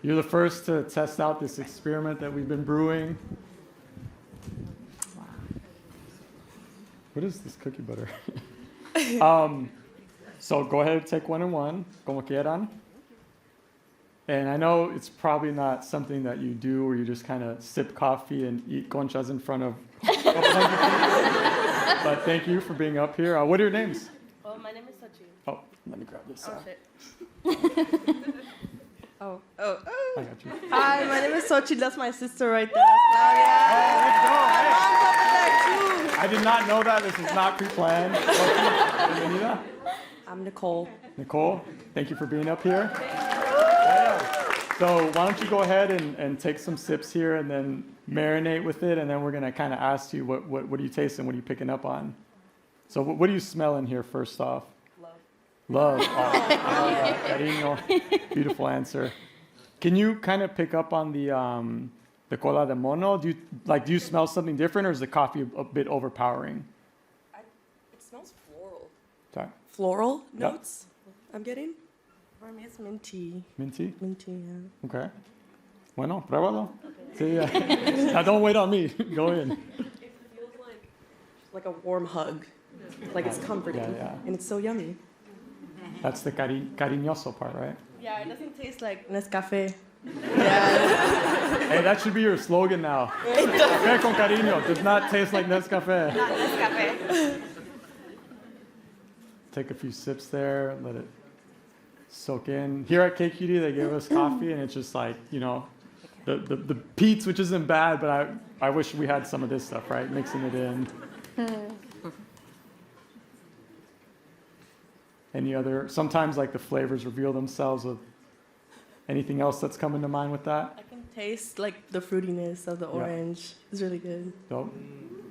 You're the first to test out this experiment that we've been brewing. What is this cookie butter? So go ahead and take one and one, como quieran. And I know it's probably not something that you do where you just kind of sip coffee and eat conchas in front of a couple hundred people. But thank you for being up here. What are your names? Oh, my name is Sochi. Oh, let me grab this. Oh, shit. Oh. I got you. Hi, my name is Sochi. That's my sister right there. I did not know that. This is not pre-planned. Bienvenida. I'm Nicole. Nicole, thank you for being up here. So why don't you go ahead and take some sips here and then marinate with it, and then we're going to kind of ask you what are you tasting, what are you picking up on? So what do you smell in here first off? Love. Oh, Cariño. Beautiful answer. Can you kind of pick up on the cola de mono? Do you smell something different, or is the coffee a bit overpowering? It smells floral. Sorry. Floral Yep. notes I'm getting? For me, it's minty. Minty? Minty, yeah. Okay. Bueno, pruébalo. Sí, now don't wait on me. Go in. It feels like a warm hug. Like it's comforting. Yeah. And it's so yummy. That's the cariñoso part, right? Yeah, it doesn't taste like Nescafe. Hey, that should be your slogan now. Café con cariño does not taste like Nescafe. Not Nescafe. Take a few sips there, let it soak in. Here at KQED, they give us coffee, and it's just like, the peats, which isn't bad, but I wish we had some of this stuff, right? Mixing it in. Any other, sometimes like the flavors reveal themselves with anything else that's coming to mind with that? I can taste like the fruitiness of the orange. It's really good. Dope.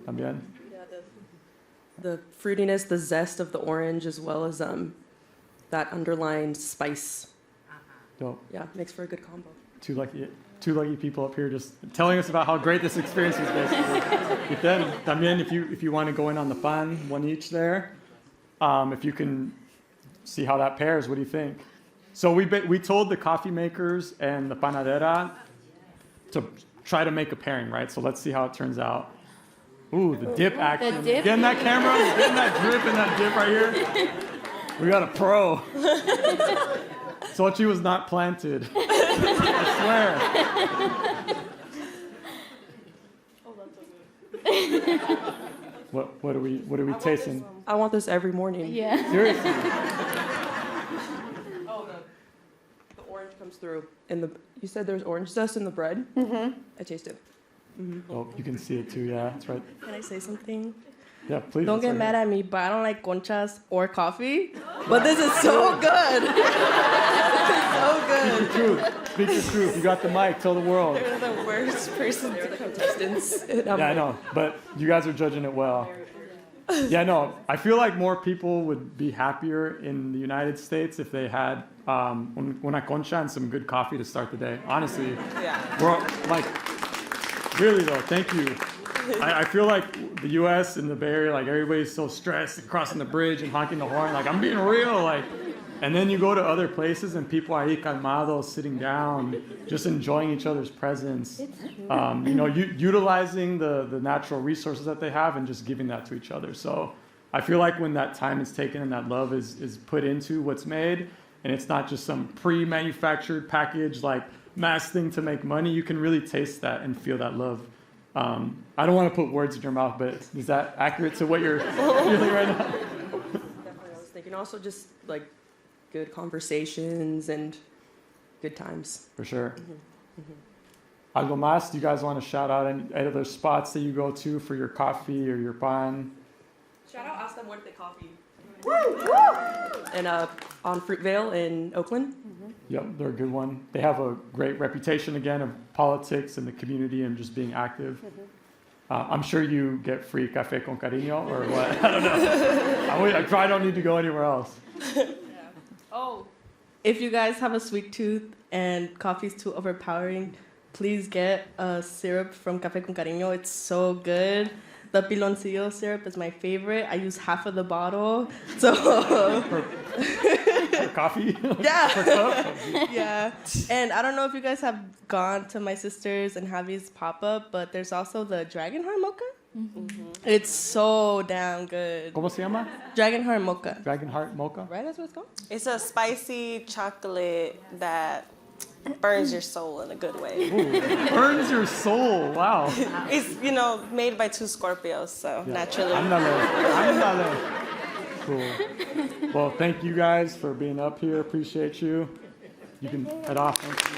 También. Yeah, the fruitiness, the zest of the orange, as well as that underlying spice. Dope. Yeah, makes for a good combo. Two lucky people up here just telling us about how great this experience is, basically. But then, también, if you want to go in on the pan, one each there, if you can see how that pairs, what do you think? So we told the coffee makers and the Panaderia to try to make a pairing, right? So let's see how it turns out. Ooh, the dip action. The dip? Getting that camera, getting that drip and that dip right here. We got a pro. Sochi was not planted. I swear. What are we tasting? I want this every morning. Yeah. Seriously. Oh, the orange comes through in the. You said there's orange zest in the bread. Mm-hmm. I taste it. Oh, you can see it too. Yeah, that's right. Can I say something? Yeah, please. Don't get mad at me, but I don't like conchas or coffee. But this is so good. So good. Speak the truth. Speak the truth. You got the mic. Tell the world. They're the worst person to contestants. Yeah, I know, but you guys are judging it well. Yeah, no, I feel like more people would be happier in the United States if they had una concha and some good coffee to start the day. Honestly, we're like, really though, thank you. I feel like the U.S. and the Bay Area, like everybody's so stressed and crossing the bridge and honking the horn. Like I'm being real, like. And then you go to other places and people are ahí calmados, sitting down, just enjoying each other's presence. Utilizing the natural resources that they have and just giving that to each other. So I feel like when that time is taken and that love is put into what's made, and it's not just some pre-manufactured package like mass thing to make money. You can really taste that and feel that love. I don't want to put words in your mouth, but is that accurate to what you're feeling right now? Definitely, I was thinking also just like good conversations and good times. For sure. Algo más? Do you guys want to shout out any other spots that you go to for your coffee or your pan? Shout out Hasta Muerte Coffee. And on Fruitvale in Oakland. Yep, they're a good one. They have a great reputation again of politics and the community and just being active. I'm sure you get free Café con Cariño or what? I don't know. I probably don't need to go anywhere else. Oh, if you guys have a sweet tooth and coffee's too overpowering, please get a syrup from Café con Cariño. It's so good. The piloncillo syrup is my favorite. I use half of the bottle. So for coffee? Yeah. For cup? Yeah. And I don't know if you guys have gone to my sister's and Javi's pop-up, but there's also the Dragon Heart Mocha. It's so damn good. ¿Cómo se llama? Dragon Heart Mocha. Dragon Heart Mocha? Right, that's what it's called? It's a spicy chocolate that burns your soul in a good way. Ooh, burns your soul. Wow. It's, made by 2 Scorpios, so naturally. Ándale. Cool. Well, thank you guys for being up here. Appreciate you. You can head off. Thank you.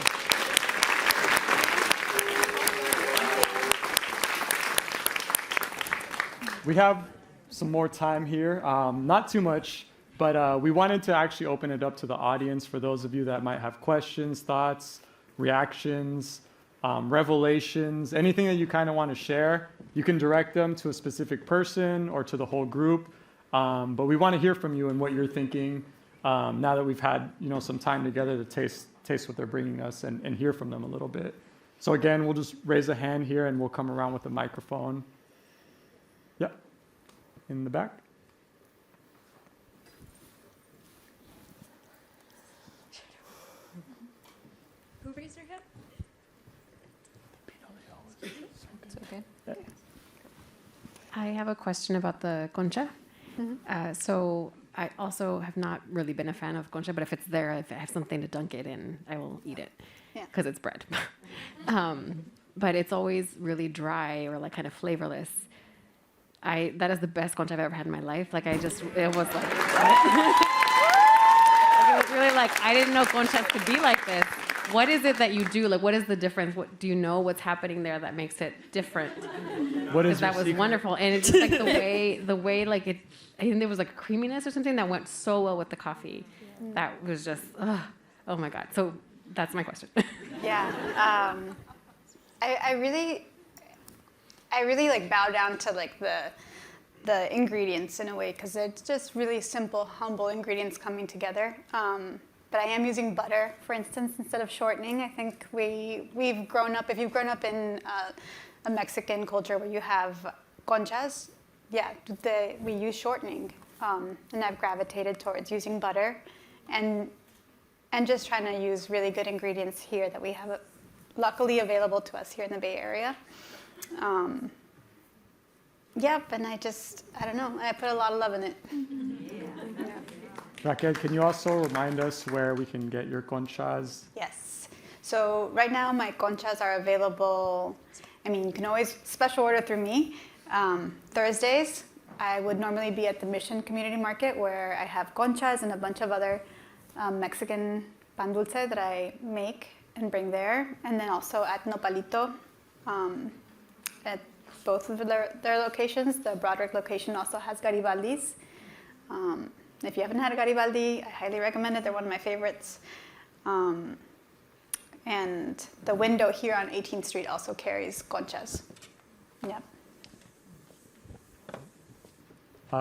We have some more time here. Not too much. But we wanted to actually open it up to the audience for those of you that might have questions, thoughts, reactions, revelations, anything that you kind of want to share. You can direct them to a specific person or to the whole group. But we want to hear from you and what you're thinking now that we've had some time together to taste what they're bringing us and hear from them a little bit. So again, we'll just raise a hand here and we'll come around with a microphone. Yeah, in the back. Who raised their hand? It's okay. I have a question about the concha. So I also have not really been a fan of concha, but if it's there, if I have something to dunk it in, I will eat it because it's bread. But it's always really dry or like kind of flavorless. That is the best concha I've ever had in my life. Like it was like, it was really like, I didn't know conchas could be like this. What is it that you do? Like, what is the difference? What do you know what's happening there that makes it different? What is that was secret? wonderful, and it's just like the way like it. I think there was like a creaminess or something that went so well with the coffee. That was just, oh my god. So that's my question. Yeah, I really like bow down to like the ingredients in a way because it's just really simple, humble ingredients coming together. But I am using butter, for instance, instead of shortening. I think we've grown up, if you've grown up in a Mexican culture where you have conchas, we use shortening. And I've gravitated towards using butter and just trying to use really good ingredients here that we have luckily available to us here in the Bay Area. And I don't know, I put a lot of love in it. Raquel, can you also remind us where we can get your conchas? Yes. So right now my conchas are available. I mean, you can always special order through me. Thursdays, I would normally be at the Mission Community Market where I have conchas and a bunch of other Mexican pan dulce that I make and bring there. And then also at Nopalito at both of their locations. The Broderick location also has Garibaldis. If you haven't had a Garibaldi, I highly recommend it. They're one of my favorites. And the window here on 18th Street also carries conchas. Yeah.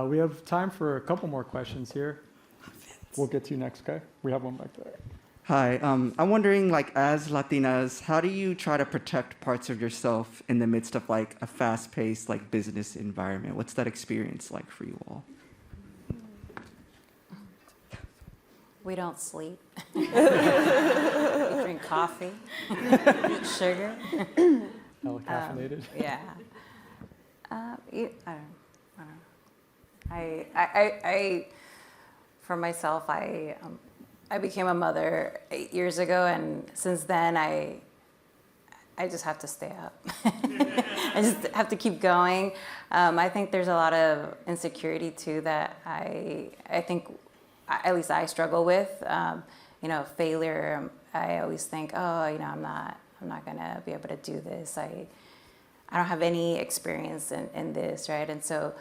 We have time for a couple more questions here. We'll get to you next, okay? We have one back there. Hi, I'm wondering, like, as Latinas, how do you try to protect parts of yourself in the midst of, like, a fast-paced, like, business environment? What's that experience like for you all? We don't sleep. We drink coffee, eat sugar. Hella caffeinated. Yeah. I don't know. I for myself, I I became a mother 8 years ago, and since then I just have to stay up. I just have to keep going. I think there's a lot of insecurity too that I think at least I struggle with. Failure. I always think, I'm not gonna be able to do this. I don't have any experience in this, right? And so,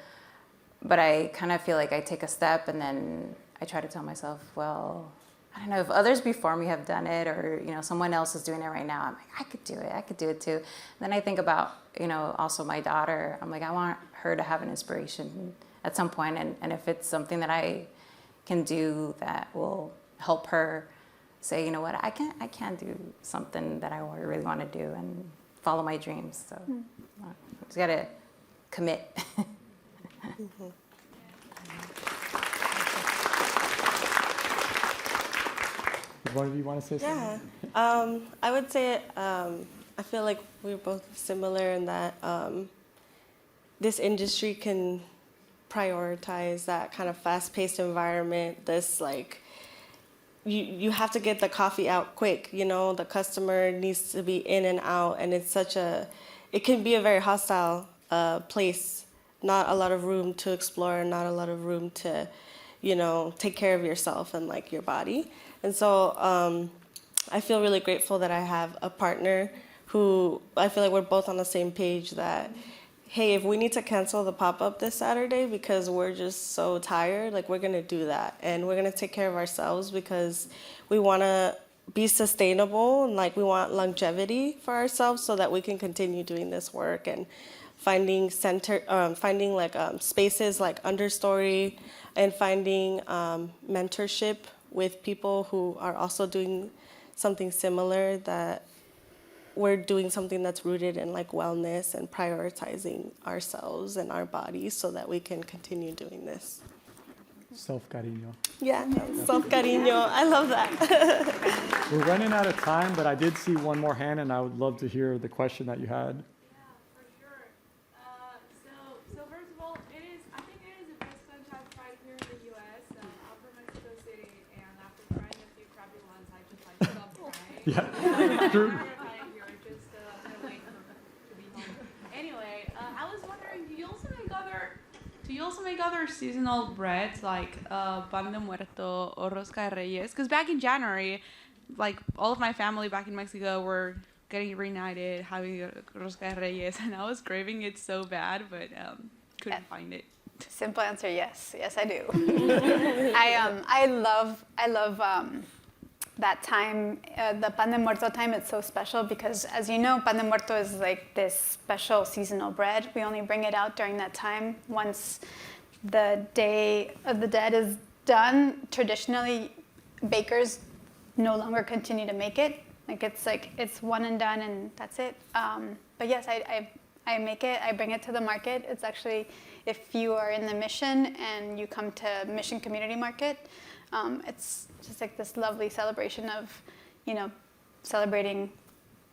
but I kind of feel like I take a step and then I try to tell myself, well, I don't know, if others before me have done it, or someone else is doing it right now, I'm like, I could do it too. And then I think about also my daughter. I'm like, I want her to have an inspiration at some point, and if it's something that I can do that will help her say, you know what, I can do something that I really want to do and follow my dreams. So I just gotta commit. One of you want to say something? Yeah, I would say I feel like we're both similar in that this industry can prioritize that kind of fast-paced environment. This you have to get the coffee out quick. The customer needs to be in and out, and it can be a very hostile place. Not a lot of room to explore, not a lot of room to, take care of yourself and your body. And so I feel really grateful that I have a partner who I feel like we're both on the same page that, hey, if we need to cancel the pop-up this Saturday because we're just so tired, we're going to do that. And we're going to take care of ourselves because we want to be sustainable and we want longevity for ourselves so that we can continue doing this work and finding spaces like Understory and finding mentorship with people who are also doing something similar, that we're doing something that's rooted in wellness and prioritizing ourselves and our bodies so that we can continue doing this. Self-cariño. Yeah, self-cariño. I love that. We're running out of time, but I did see one more hand, and I would love to hear the question that you had. Yeah, true. Anyway, I was wondering, do you also make other seasonal breads like Pandemorto or Rosca de Reyes? Because back in January, all of my family back in Mexico were getting reunited, having Rosca de Reyes, and I was craving it so bad, but couldn't find it. Simple answer, yes. Yes, I do. I love that time, the Pandemorto time. It's so special because, as you know, Pandemorto is this special seasonal bread. We only bring it out during that time. Once the Day of the Dead is done, traditionally, bakers no longer continue to make it. It's one and done, and that's it. But yes, I make it. I bring it to the market. It's actually, if you are in the Mission and you come to Mission Community Market, it's just this lovely celebration of, celebrating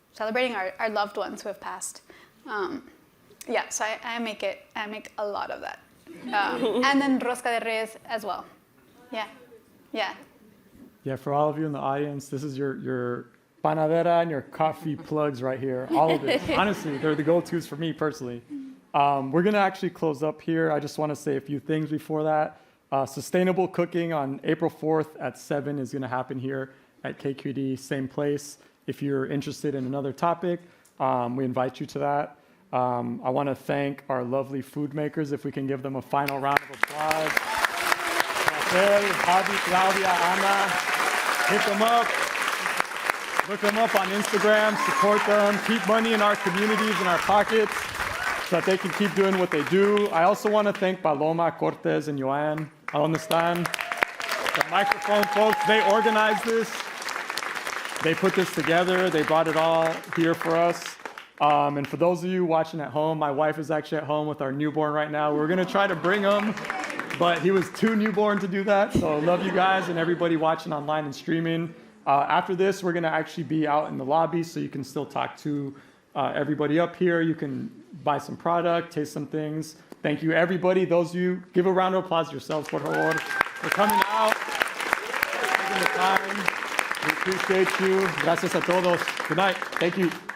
our loved ones who have passed. So I make it. I make a lot of that, and then Rosca de Reyes as well. Yeah, for all of you in the audience, this is your Panaderia and your coffee plugs right here. All of it. Honestly, they're the go-tos for me personally. We're gonna actually close up here. I just want to say a few things before that. Sustainable cooking on April 4th at 7 is going to happen here at KQED, same place. If you're interested in another topic, we invite you to that. I want to thank our lovely food makers. If we can give them a final round of applause. Raquel, Javi, Claudia, Ana, hit them up. Look them up on Instagram, support them, keep money in our communities, in our pockets, so that they can keep doing what they do. I also want to thank Paloma, Cortez, and Joanne. I understand. The microphone folks, they organized this. They put this together. They brought it all here for us. And for those of you watching at home, my wife is actually at home with our newborn right now. We're going to try to bring him, but he was too newborn to do that. So I love you guys and everybody watching online and streaming. After this, we're going to actually be out in the lobby, so you can still talk to everybody up here. You can buy some product, taste some things. Thank you, everybody. Those of you, give a round of applause to yourselves, por favor, for coming out. time. We appreciate you. Gracias a todos. Good night. Thank you.